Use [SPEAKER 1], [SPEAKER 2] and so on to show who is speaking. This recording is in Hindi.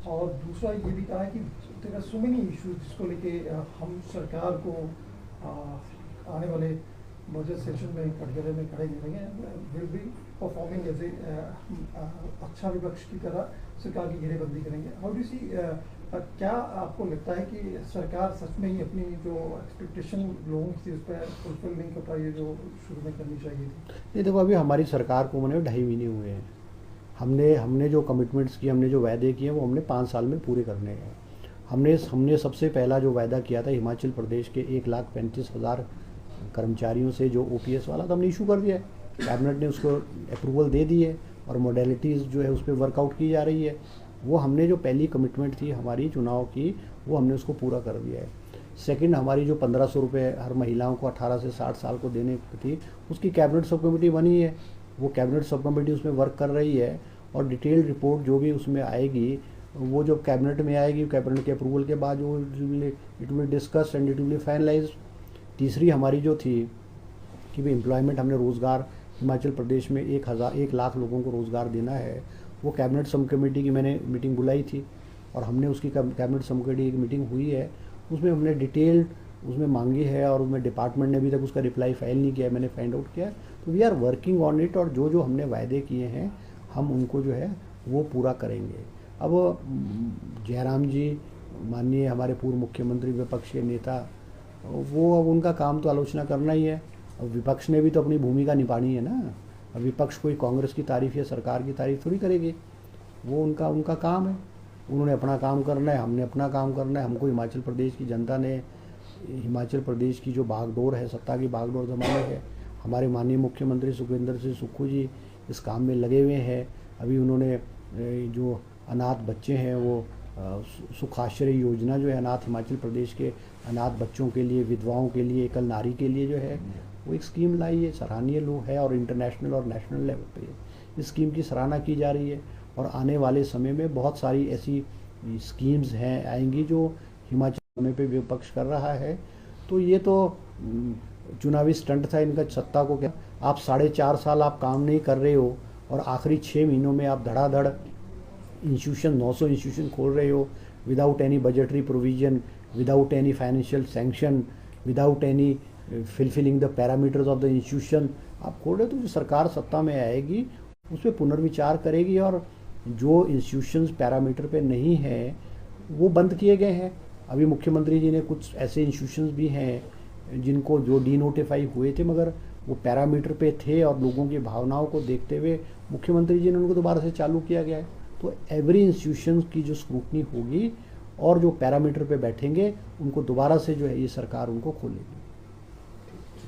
[SPEAKER 1] और दूसरा ये भी कहा है कि there are so many issues जिसको लेके हम सरकार को आने वाले बजट सेशन में कटघरे में खड़े करेंगे, will be performing as a अच्छा विपक्ष की तरह सरकार की घेरेबंदी करेंगे। हाउ डू सी, क्या आपको लगता है कि सरकार सच में ही अपनी जो एक्सपेक्टेशन लोगों की थी उस पर फुलफिल नहीं कर पाई है जो शुरू में करनी चाहिए थी?
[SPEAKER 2] ये देखो, अभी हमारी सरकार को मैंने 2.5 महीने हुए हैं। हमने जो कमिटमेंट्स किए, हमने जो वायदे किए वो हमने 5 साल में पूरे करने हैं। हमने सबसे पहला जो वायदा किया था हिमाचल प्रदेश के 1,35,000 कर्मचारियों से जो ओपीएस वाला था, हमने इशू कर दिया है। कैबिनेट ने उसको अप्रूवल दे दी है और मॉडलिटीज़ जो है उस पर वर्कआउट की जा रही है। वो हमने जो पहली कमिटमेंट थी हमारी चुनाव की, वो हमने उसको पूरा कर दिया है। सेकंड, हमारी जो 1500 रुपये हर महिलाओं को 18 से 60 साल को देने की थी, उसकी कैबिनेट सब कमेटी बनी है। वो कैबिनेट सब कमेटी उसमें वर्क कर रही है और डिटेल्ड रिपोर्ट जो भी उसमें आएगी वो जो कैबिनेट में आएगी, कैबिनेट के अप्रूवल के बाद जो it will discuss and it will be finalise. तीसरी हमारी जो थी कि भाई एम्प्लॉयमेंट, हमने रोज़गार हिमाचल प्रदेश में 1 लाख लोगों को रोज़गार देना है। वो कैबिनेट सब कमेटी की मैंने मीटिंग बुलाई थी और हमने उसकी कैबिनेट सब कमेटी की मीटिंग हुई है। उसमें हमने डिटेल्ड उसमें मांगी है और उसमें डिपार्टमेंट ने अभी तक उसका रिप्लाई फाइल नहीं किया है, मैंने फाइंड आउट किया है। तो we are working on it और जो जो हमने वायदे किए हैं हम उनको जो है वो पूरा करेंगे। अब जयराम जी, माननीय हमारे पूर्व मुख्यमंत्री, विपक्ष के नेता, वो अब उनका काम तो आलोचना करना ही है। अब विपक्ष ने भी तो अपनी भूमिका निभानी है ना। अब विपक्ष कोई कांग्रेस की तारीफ या सरकार की तारीफ थोड़ी करेगी, वो उनका काम है। उन्होंने अपना काम करना है, हमने अपना काम करना है। हमको हिमाचल प्रदेश की जनता ने, हिमाचल प्रदेश की जो बागडोर है, सत्ता की बागडोर जमाने है, हमारे माननीय मुख्यमंत्री सुखविंदर सिंह सुक्खू जी इस काम में लगे हुए हैं। अभी उन्होंने जो अनाथ बच्चे हैं वो सुखाश्रय योजना जो है अनाथ हिमाचल प्रदेश के अनाथ बच्चों के लिए, विधवाओं के लिए, एकल नारी के लिए जो है वो एक स्कीम लाई है, सराहनीय लो है और इंटरनेशनल और नेशनल लेवल पे इस स्कीम की सराहना की जा रही है। और आने वाले समय में बहुत सारी ऐसी स्कीम्स हैं आएंगी जो हिमाचल समय पे विपक्ष कर रहा है। तो ये तो चुनावी स्टंट था इनका, सत्ता को क्या। आप 4.5 साल आप काम नहीं कर रहे हो और आखिरी 6 महीनों में आप धड़ाधड़ इंस्टीट्यूशन 900 इंस्टीट्यूशन खोल रहे हो without any budgetary provision, without any financial sanction, without any fulfilling the parameters of the institution आप खोल रहे हो। तो जो सरकार सत्ता में आएगी उस पर पुनर्विचार करेगी और जो इंस्टीट्यूशंस पैरामीटर पे नहीं है वो बंद किए गए हैं। अभी मुख्यमंत्री जी ने कुछ ऐसे इंस्टीट्यूशंस भी हैं जिनको जो डीनोटिफाई हुए थे मगर वो पैरामीटर पे थे और लोगों की भावनाओं को देखते हुए मुख्यमंत्री जी ने उनको दोबारा से चालू किया गया है। तो एवरी इंस्टीट्यूशन की जो स्क्रूटनी होगी और जो पैरामीटर पे बैठेंगे उनको दोबारा से जो है ये सरकार उनको खोलेगी।